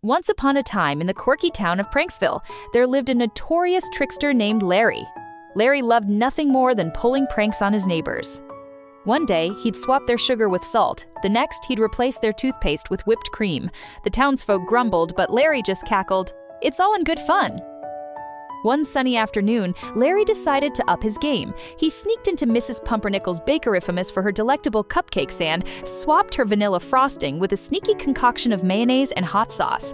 Once upon a time in the quirky town of Pranksville, there lived a notorious trickster named Larry. Larry loved nothing more than pulling pranks on his neighbors. One day, he'd swap their sugar with salt. The next, he'd replace their toothpaste with whipped cream. The townsfolk grumbled, but Larry just cackled, "It's all in good fun." One sunny afternoon, Larry decided to up his game. He sneaked into Mrs. Pumpernickel's bakery, famous for her delectable cupcakes, and swapped her vanilla frosting with a sneaky concoction of mayonnaise and hot sauce.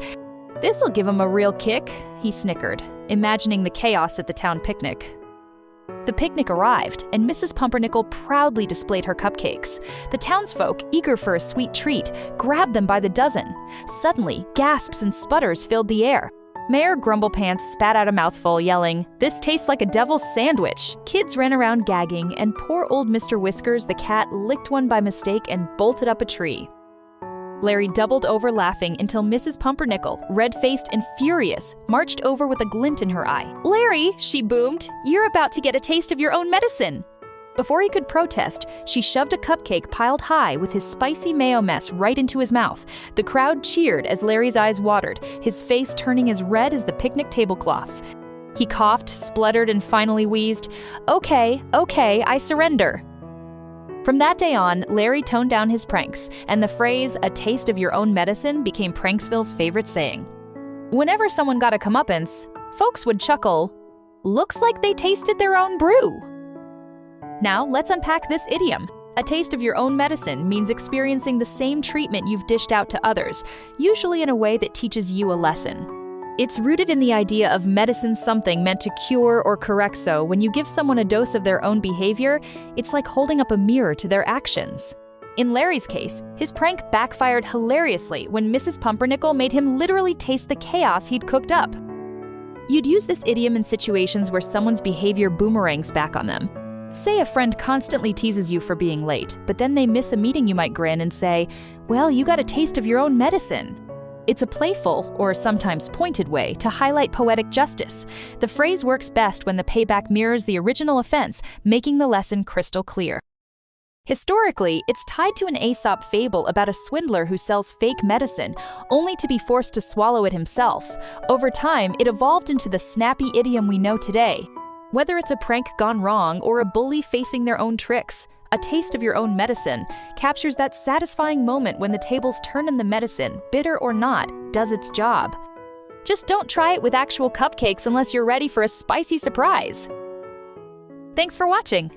"This'll give him a real kick," he snickered, imagining the chaos at the town picnic. The picnic arrived, and Mrs. Pumpernickel proudly displayed her cupcakes. The townsfolk, eager for a sweet treat, grabbed them by the dozen. Suddenly, gasps and sputters filled the air. Mayor Grumblepants spat out a mouthful, yelling, "This tastes like a devil's sandwich." Kids ran around gagging, and poor old Mr. Whiskers the cat licked one by mistake and bolted up a tree. Larry doubled over laughing until Mrs. Pumpernickel, red-faced and furious, marched over with a glint in her eye. "Larry," she boomed, "you're about to get a taste of your own medicine." Before he could protest, she shoved a cupcake piled high with his spicy mayo mess right into his mouth. The crowd cheered as Larry's eyes watered, his face turning as red as the picnic tablecloths. He coughed, spluttered, and finally wheezed, Okay, I surrender." From that day on, Larry toned down his pranks, and the phrase, "a taste of your own medicine," became Pranksville's favorite saying. Whenever someone got a comeuppance, folks would chuckle, "Looks like they tasted their own brew." Now, let's unpack this idiom. A taste of your own medicine means experiencing the same treatment you've dished out to others, usually in a way that teaches you a lesson. It's rooted in the idea of medicine something meant to cure or correct, so when you give someone a dose of their own behavior, it's like holding up a mirror to their actions. In Larry's case, his prank backfired hilariously when Mrs. Pumpernickel made him literally taste the chaos he'd cooked up. You'd use this idiom in situations where someone's behavior boomerangs back on them. Say a friend constantly teases you for being late, but then they miss a meeting. You might grin and say, "Well, you got a taste of your own medicine." It's a playful, or sometimes pointed way, to highlight poetic justice. The phrase works best when the payback mirrors the original offense, making the lesson crystal clear. Historically, it's tied to an Aesop fable about a swindler who sells fake medicine, only to be forced to swallow it himself. Over time, it evolved into the snappy idiom we know today. Whether it's a prank gone wrong or a bully facing their own tricks, a taste of your own medicine captures that satisfying moment when the tables turn and the medicine, bitter or not, does its job. Just don't try it with actual cupcakes unless you're ready for a spicy surprise. Thanks for watching.